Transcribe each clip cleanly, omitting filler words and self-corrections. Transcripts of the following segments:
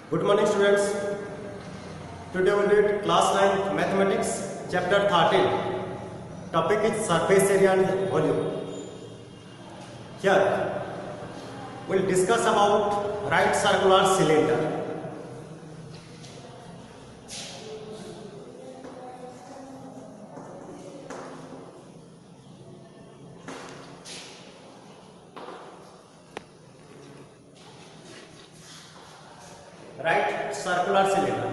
Good morning, students. Today we read class 9 mathematics chapter 13. Topic is surface area and volume. Here we'll discuss about right circular cylinder. Right circular cylinder.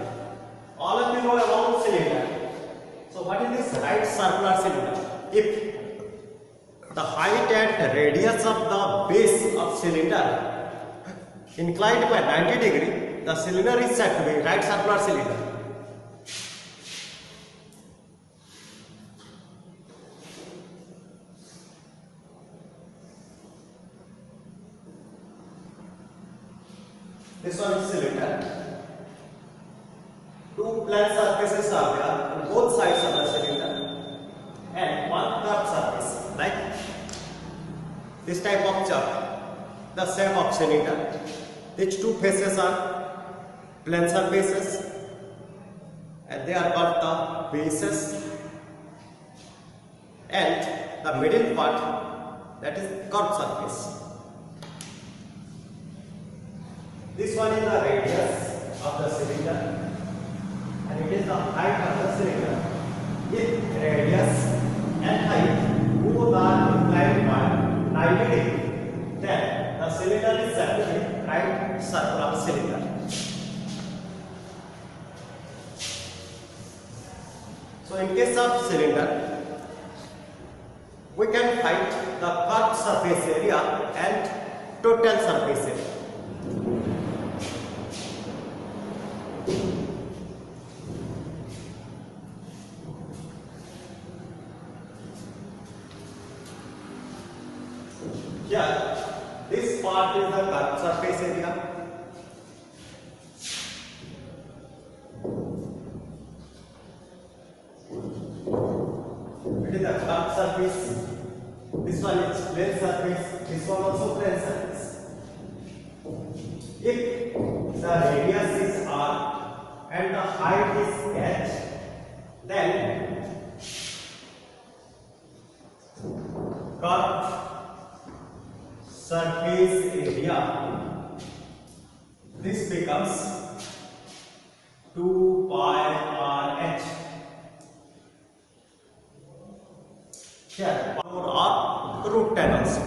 All of you know about cylinder. So what is this right circular cylinder? If the height and radius of the base of cylinder inclined by 90 degree, the cylinder is said to be right circular cylinder. This one is cylinder. Two plane surfaces are there on both sides of the cylinder and one curved surface like this type of chart, the shape of cylinder. These two faces are plane surfaces and they are called the bases, and the middle part, that is curved surface. This one is the radius of the cylinder and it is the height of the cylinder. If radius and height both are inclined by 90 degree, then the cylinder is said to be right circular cylinder. So in case of cylinder, we can find the curved surface area and total surface area. Here, this part is the curved surface area. It is the curved surface. This one is plane surface. This one also plane surface. If the radius is r and the height is h, then curved surface area, this becomes 2 pi r h. Here, or root 10 also.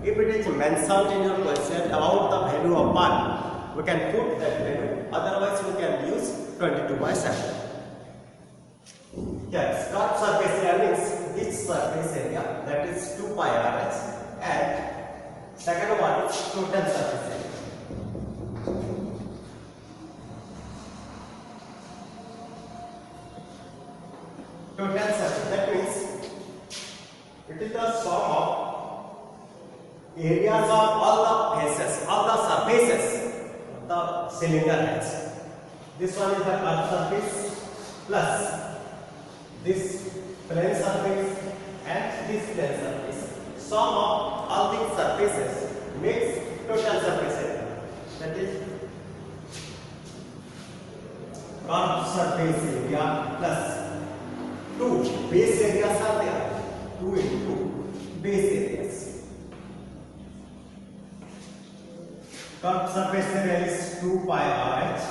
If it is mentioned in your question about the value of pi, we can put that value. Otherwise, we can use 22/7. Yes, curved surface area means this surface area, that is 2 pi r h, and second one is total surface area. Total surface, that means it is the sum of areas of all the faces, all the surfaces the cylinder has. This one is the curved surface plus this plane surface and this plane surface. Sum of all these surfaces makes total surface area. That is curved surface area plus 2 base areas are there. 2 into base areas. Curved surface area is 2 pi r h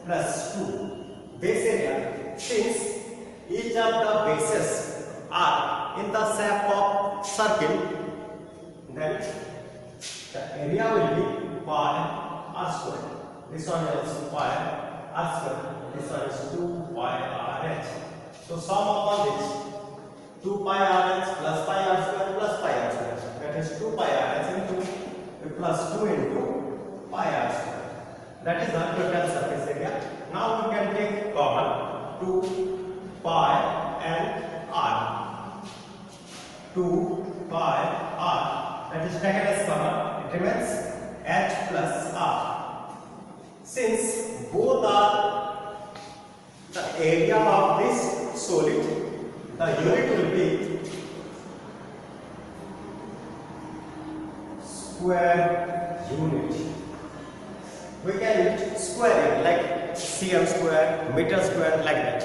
plus 2 base area. Since each of the bases are in the shape of circle, then the area will be pi r square. This one is also pi r square. This one is 2 pi r h. So sum upon this 2 pi r h plus pi r square plus pi r square. That is 2 pi r h into plus 2 into pi r square. That is the total surface area. Now we can take common 2 pi and r. 2 pi r, that is taken as common, it remains h plus r. Since both are the area of this solid, the unit will be square unit. we can use square like cm square, meter square, like that.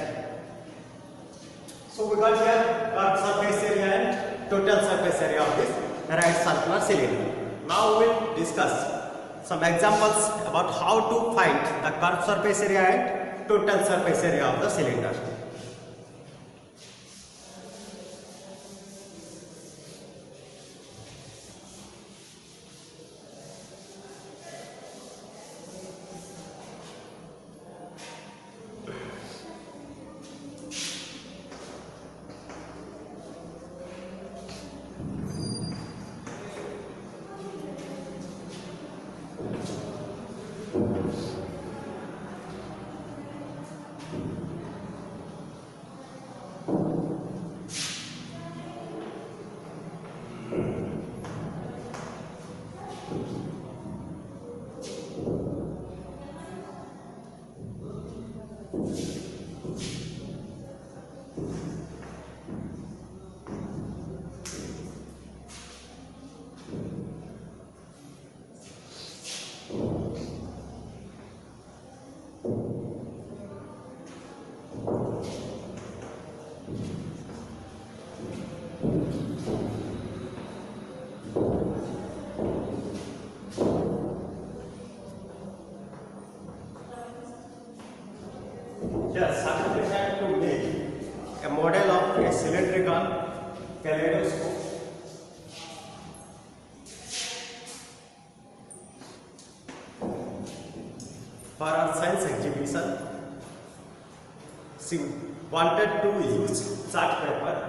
So we got here curved surface area and total surface area of this right circular cylinder. Now we will discuss some examples about how to find the curved surface area and total surface area of the cylinder. Yes, scientists had to make a model of a cylindrical kaleidoscope. For our science exhibition, she wanted to use chart paper.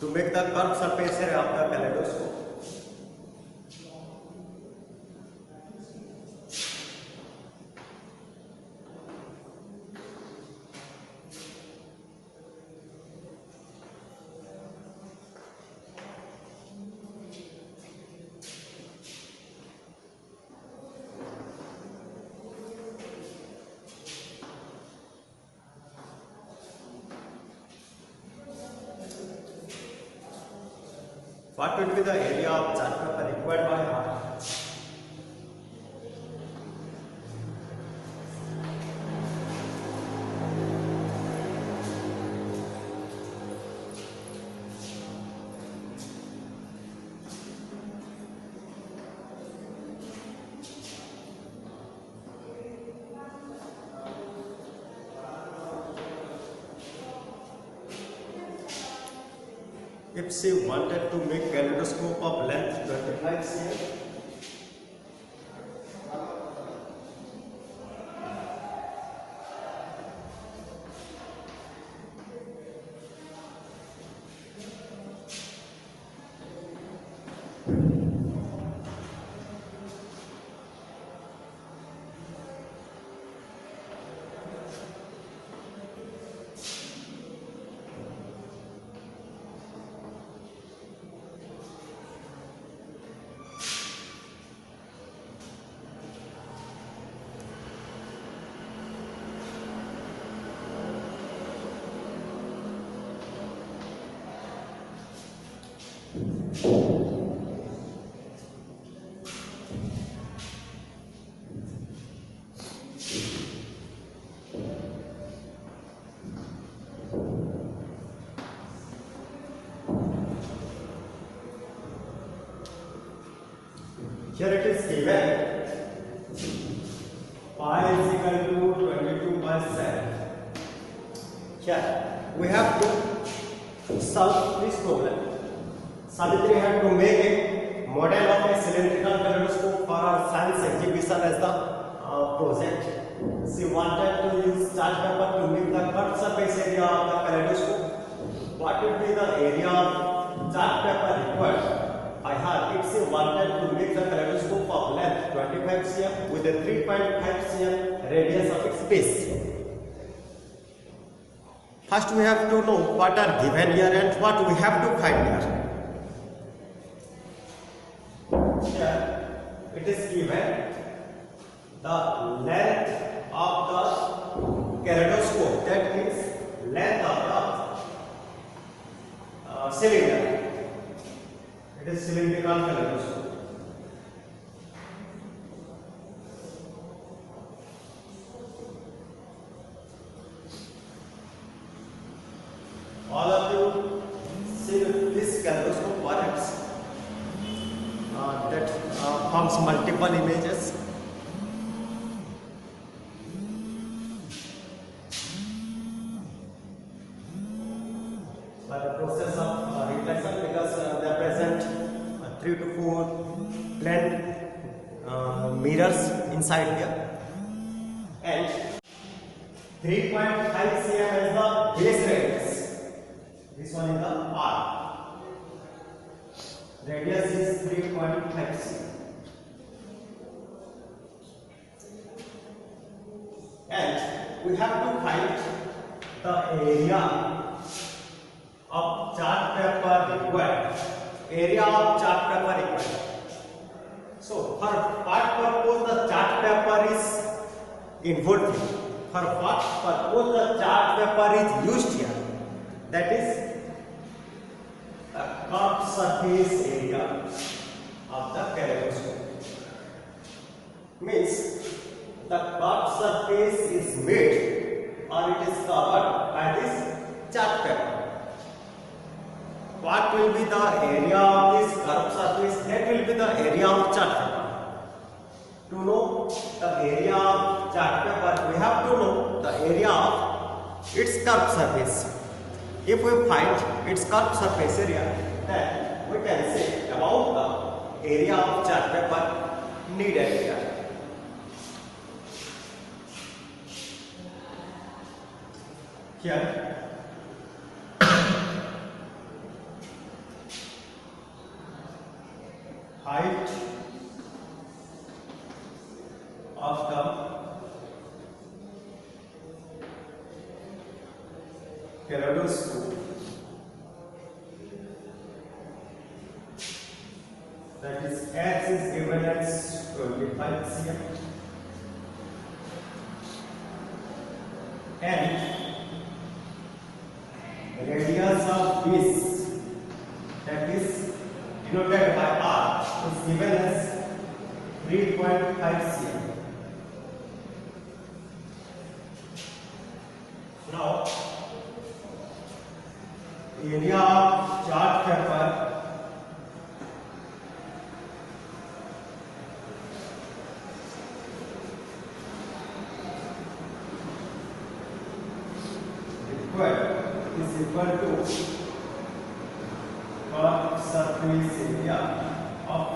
To make the curved surface area of the kaleidoscope. What would be the area of chart paper required by heart? If she wanted to make kaleidoscope of length 25 cm, here it is given pi is equal to 22 by 7. Here we have to solve this problem. Savitri had to make a model of a cylindrical kaleidoscope for our science exhibition as the project. She wanted to use chart paper to make the curved surface area of the kaleidoscope. What would be the area of chart paper required by her if she wanted to make the kaleidoscope of length 25 cm with a 3.5 cm radius of its base? First we have to know what are given here and what we have to find here. Here it is given the length of the kaleidoscope, that means length of the cylinder. It is cylindrical kaleidoscope. All of you see this kaleidoscope works that forms multiple images. By the process of reflection, because they are present 3 to 4 plane mirrors inside here, and 3.5 cm is the base radius. This one is the R. Radius is 3.5 cm. And we have to find the area of chart paper required. Area of chart paper required. So for what purpose the chart paper is involved? For what purpose the chart paper is used here? That is the curved surface area of the kaleidoscope. Means the curved surface is made or it is covered by this chart paper. What will be the area of this curved surface? That will be the area of chart paper. To know the area of chart paper, we have to know the area of its curved surface. If we find its curved surface area, then we can say about the area of chart paper needed here. Here height of the kaleidoscope, that is x is given as 25 cm and radius of this, that is denoted by R, is given as 3.5 cm. Now area of chart paper required is equal to curved surface area of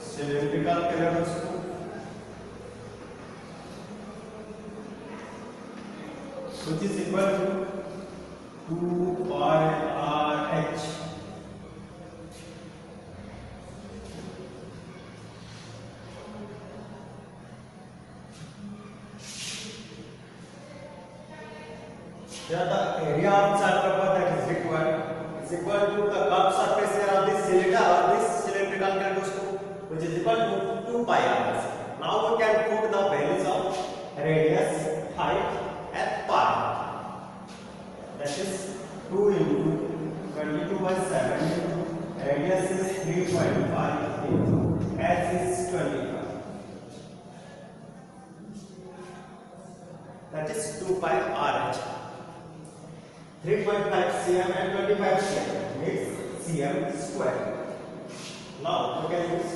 cylindrical kaleidoscope, which is equal to 2 pi RH. Here the area of chart paper that is required is equal to the curved surface area of this cylinder or this cylindrical kaleidoscope, which is equal to 2 pi RH. Now we can put the values of radius, height and pi. That is 2 into 22/7 radius is 3.5 into h is 25. That is 2 pi RH. 3.5 cm and 25 cm makes cm square. Now we can use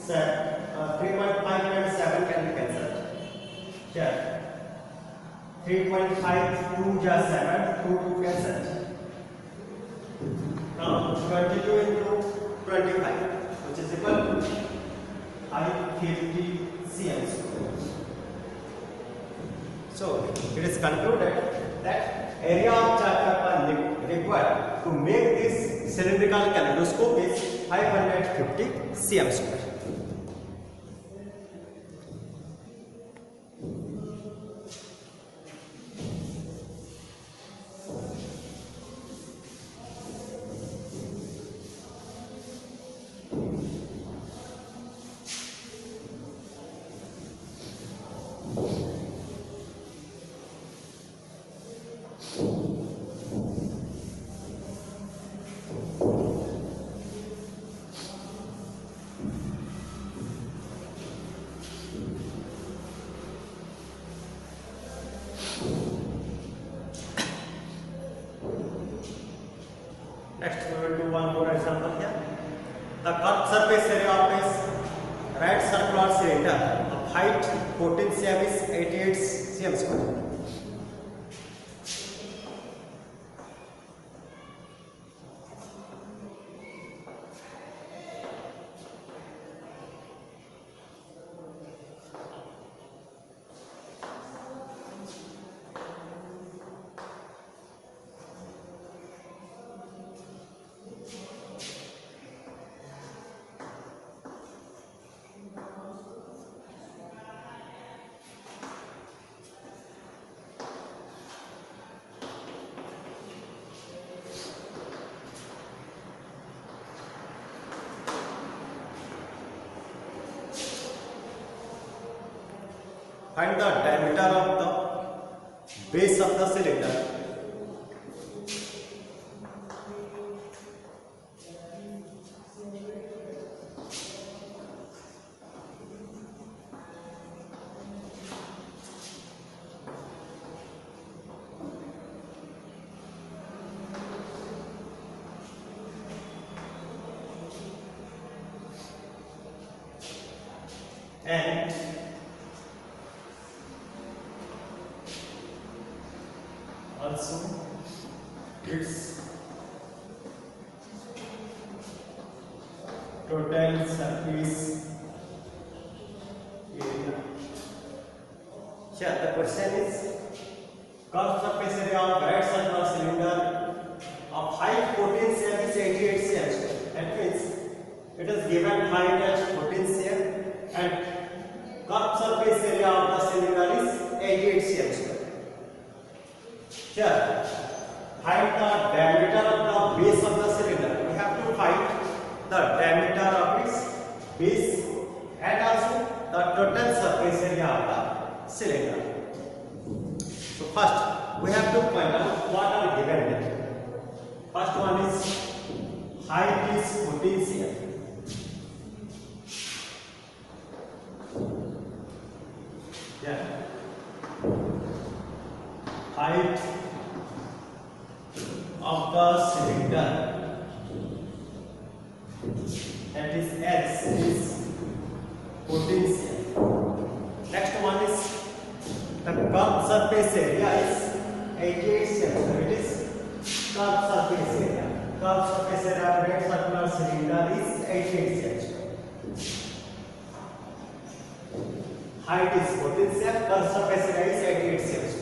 3.5 and 7 can be cancelled. Here 3.5 2 just 7, 2 cancelled. Now 22 into 25, which is equal to 550 cm square. So it is concluded that area of chart paper required to make this cylindrical kaleidoscope is 550 cm square. Next, we will do one more example here. The curved surface area of a right circular cylinder of height 14 cm is 88 cm square. Find the diameter of the base of the cylinder. And also its total surface area. Here the question is curved surface area of right circular cylinder of height 14 cm is 88 cm. That means it is given height as 14 cm and curved surface area of the cylinder is 88 cm square. Here, find the diameter of the base of the cylinder. We have to find the diameter of its base and also the total surface area of the cylinder. So first, we have to find out what are given here. First one is height is 14 cm. Yeah. Height of the cylinder, that is X, is 14 cm. Next one is the curved surface area is 88 cm. So it is curved surface area. Curved surface area of right circular cylinder is 88 cm. Height is 14 cm. Curved surface area is 88 cm square.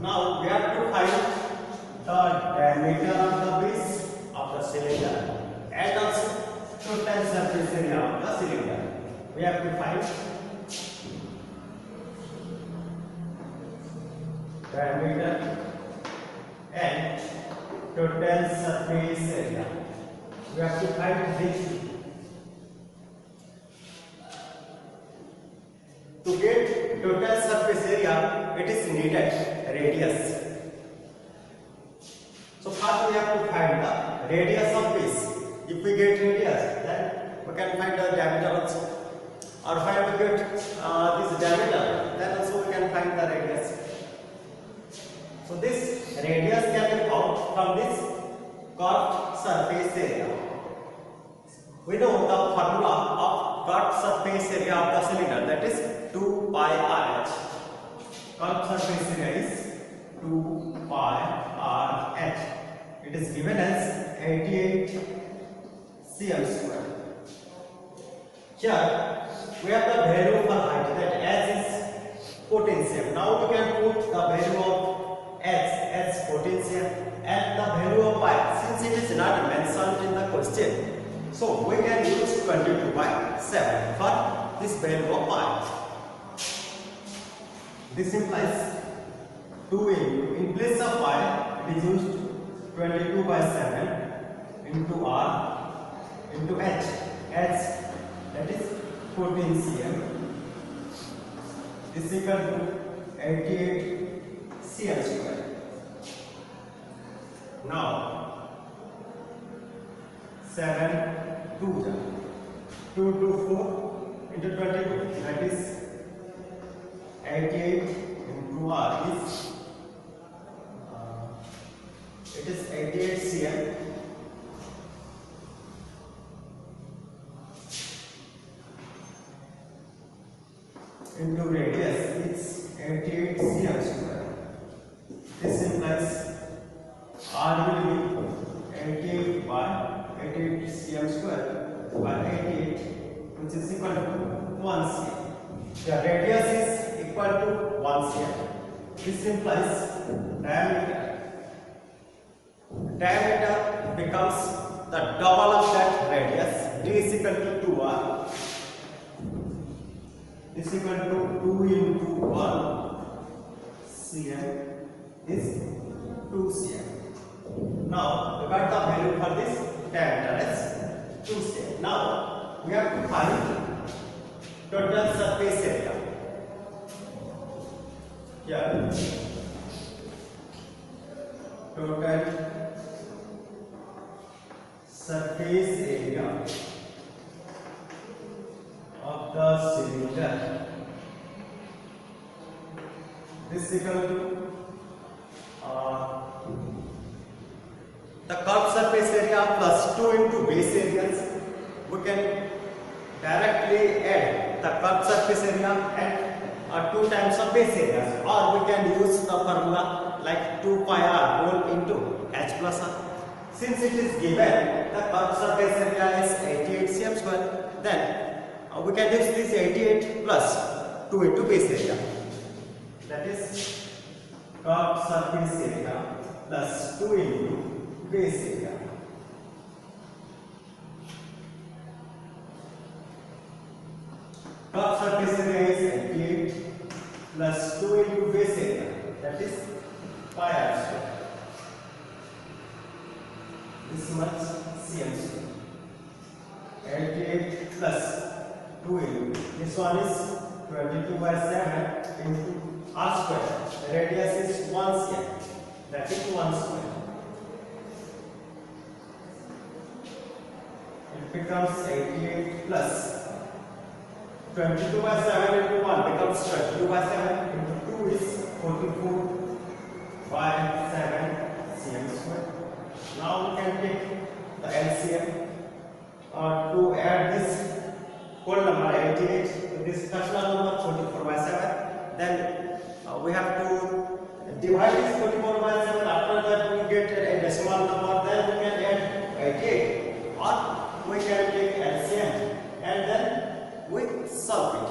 Now we have to find the diameter of the base of the cylinder and also total surface area of the cylinder. We have to find diameter and total surface area. We have to find this. To get total surface area, it is needed radius. So first we have to find the radius of base. If we get radius, then we can find the diameter also. Or if we get this diameter, then also we can find the radius. So this radius can be found from this curved surface area. We know the formula of curved surface area of the cylinder, that is 2 pi r h. Curved surface area is 2 pi r h. It is given as 88 cm square. Here we have the value of the height, that h is 14 cm. Now we can put the value of h as 14 cm and the value of pi, since it is not mentioned in the question. So we can use 22 by 7 for this value of pi. This implies 2 into, in place of pi, it is used 22 by 7 into R into H. H, that is 14 cm, is equal to 88 cm square. Now 7 2 2 to 4 into 22, that is 88 into R is it is 88 cm into radius is 88 cm square. This implies R will be 88 by 88 cm square by 88, which is equal to 1 cm. The radius is equal to 1 cm. This implies diameter becomes the double of that radius. D is equal to 2R. This is equal to 2 into 1 cm is 2 cm. Now we got the value for this diameter as 2 cm. Now we have to find total surface area. Here total surface area of the cylinder. This is equal to the curved surface area plus 2 into base areas. We can directly add the curved surface area and 2 times of base areas, or we can use the formula like 2 pi r whole into h plus r. Since it is given the curved surface area is 88 cm square, then we can use this 88 plus 2 into base area, that is curved surface area plus 2 into base area. Curved surface area is 88 plus 2 into base area, that is pi r square. This much cm square. 88 plus 2 into, this one is 22 by 7 into r square. The radius is 1 cm, that is 1 square. It becomes 88 plus 22 by 7 into 1 becomes 22 by 7 into 2 is 44 by 7 cm square. Now we can take the LCM to add this whole number 88 to this fractional number 44 by 7. Then we have to divide this 44 by 7. After that we get a decimal number. Then we can add 88, or we can take LCM and then we solve it.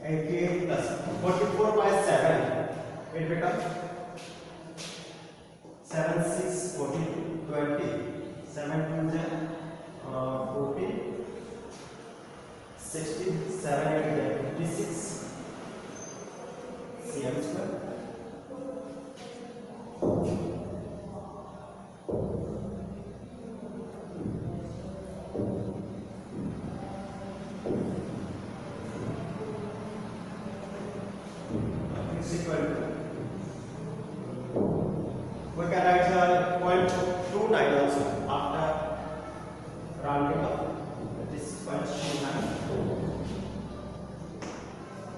88 plus 44 by 7, it becomes 7 6 14 20, 7 2 40, 60, 7 8 56 cm square. Is equal to, we can write here 0.29 also after rounding up. This is 0.29,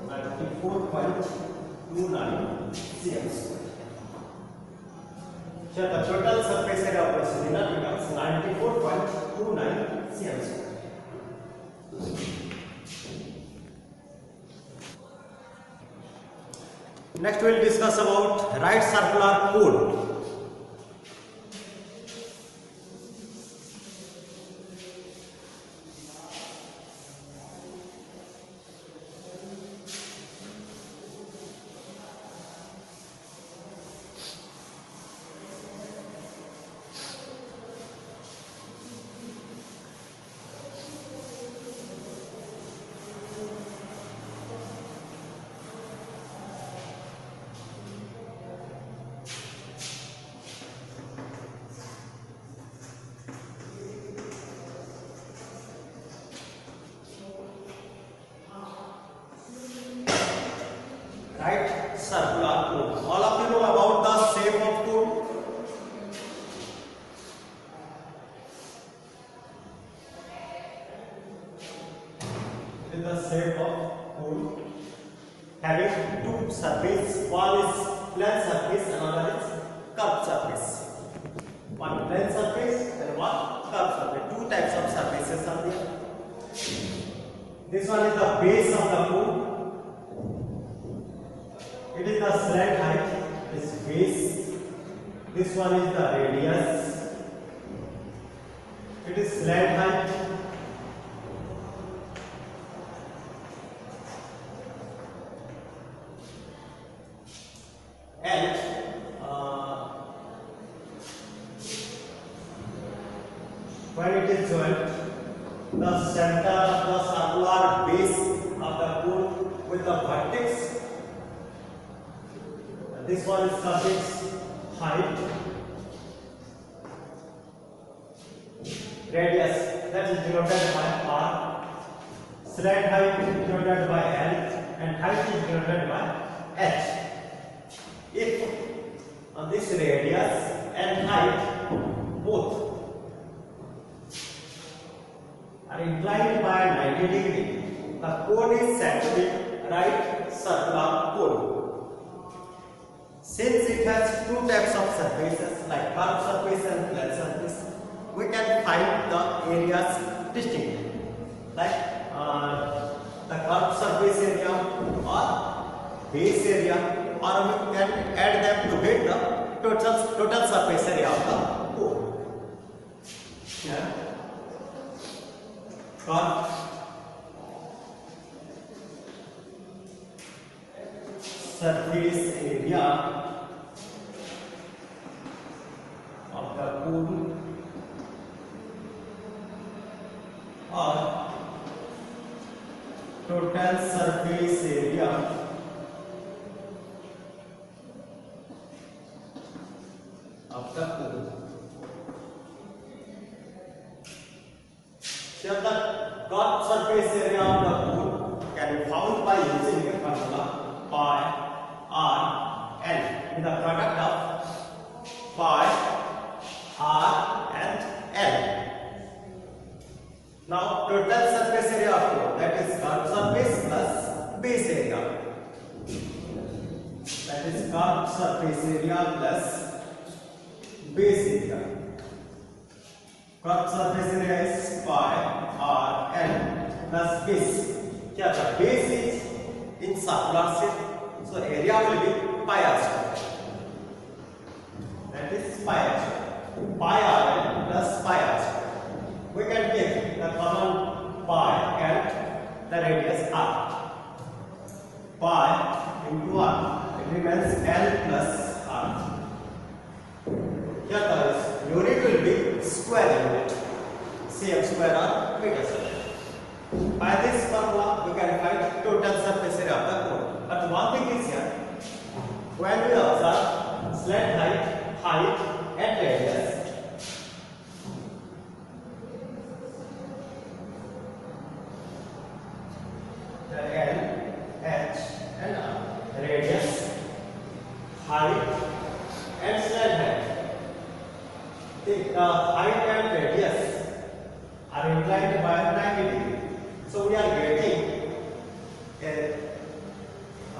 94.29 cm square. So the total surface area of the cylinder becomes 94.29 cm square. Next we will discuss about right circular cone. right? Circular cone. All of you know about the shape of cone. It is the shape of cone having two surfaces. One is plane surface, another is curved surface. One plane surface and one curved surface. Two types of surfaces are there. This one is the base of the cone. It is the slant height, this base. This one is the radius. It is slant height. And when it is joined, the center of the circular base of the cone with the vertex. This one is surface height, radius that is denoted by R, slant height is denoted by L, and height is denoted by H. If this radius and height both are inclined by 90 degree, the cone is said to be right circular cone. Since it has two types of surfaces like curved surface and plane surface, we can find the areas distinctly. Like the curved surface area or base area, or we can add them to get the total surface area of the cone. Yeah. Curved surface area of the cone or total surface area of the cone. Here the curved surface area of the cone can be found by using a formula pi R L in the product of pi R and L. Now total surface area of cone, that is curved surface plus base area. That is curved surface area plus base area. Curved surface area is pi R L plus base. Here the base is in circular shape, so area will be pi r square. That is pi r square. Pi r L plus pi r square. We can take the common pi and the radius r. Pi into r, it remains L plus r. Here the unit will be square unit, cm square or meter square. By this formula, we can find total surface area of the cone. But one thing is here, when we observe slant height and radius, the L, H and R, radius, height and slant height. The height and radius are inclined by 90 degree. So we are getting a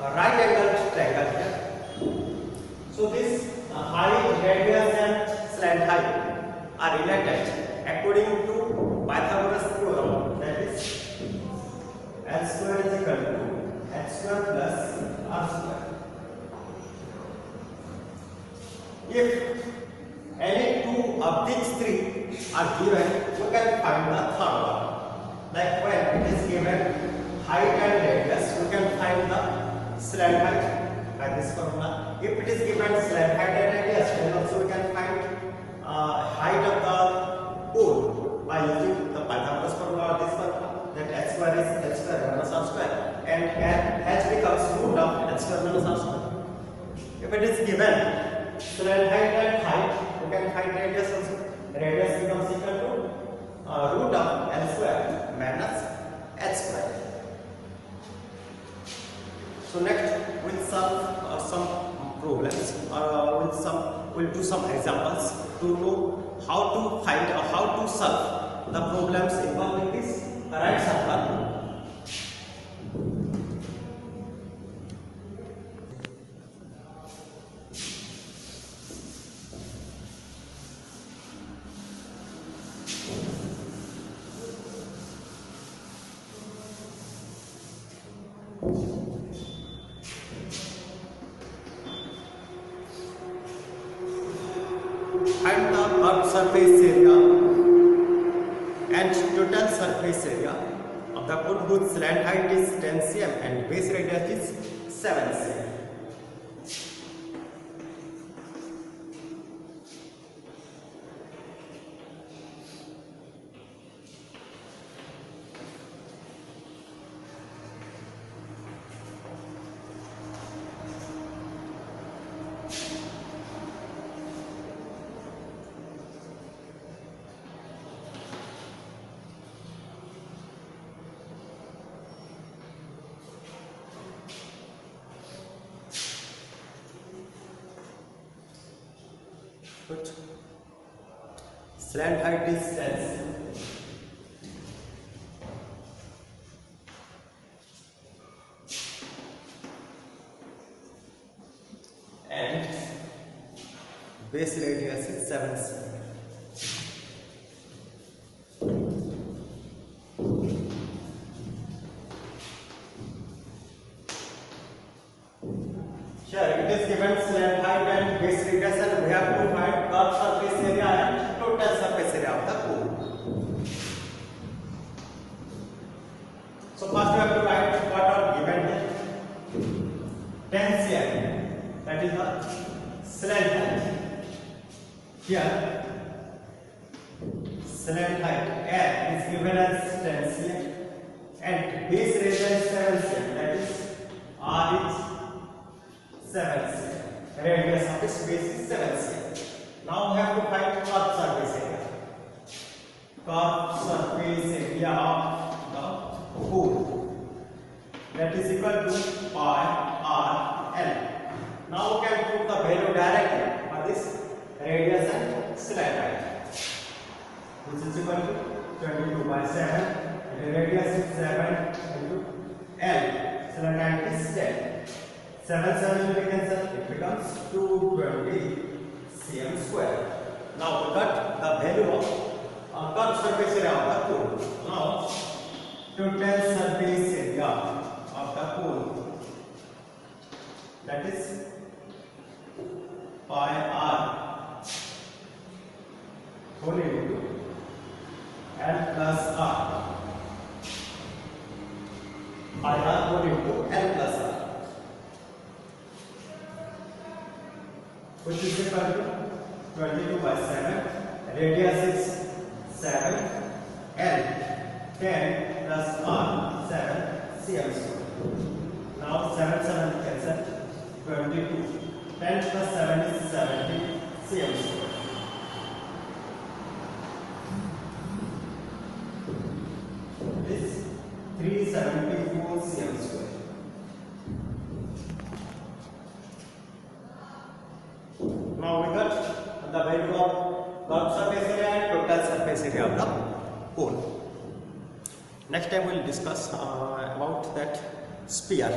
right angled triangle here. So this height, radius and slant height are related according to Pythagoras theorem, that is L square is equal to h square plus r square. If any two of these three are given, we can find the third one. Like when it is given height and radius, we can find the slant height by this formula. If it is given slant height and radius, then also we can find height of the cone by using the Pythagoras formula or this formula. That h square is h square minus r square, and h becomes root of h square minus r square. If it is given slant height and height, we can find radius also. Radius becomes equal to root of L square minus h square. So next we'll solve some problems. We'll do some examples to know how to find or how to solve the problems involving this right circle. Find the curved surface area and total surface area of the cone whose slant height is 10 cm and base radius is 7 cm. Slant height is 10 cm. And base radius is 7 cm. Sure, it is given slant height and base radius, and we have to find curved surface area and total surface area of the cone. So first we have to write what are given here. 10 cm, that is the slant height. Here, slant height L is given as 10 cm and base radius is 7 cm, that is R is 7 cm. Radius of this base is 7 cm. Now we have to find curved surface area. Curved surface area of the cone, that is equal to pi r L. Now we can put the value directly for this radius and slant height, which is equal to 22 by 7. The radius is 7 into L. Slant height is 10. 7 will be cancelled. It becomes 220 cm square. Now we got the value of curved surface area of the cone. Now total surface area of the cone, that is pi r whole into L plus r. Pi r whole into L plus r, which is equal to 22 by 7. Radius is 7. L 10 plus r 7 cm square. Now 7 cancel. 22. 10 plus 7 is 70 cm square. It is 374 cm square. Now we got the value of curved surface area and total surface area of the cone. Next time we will discuss about that sphere.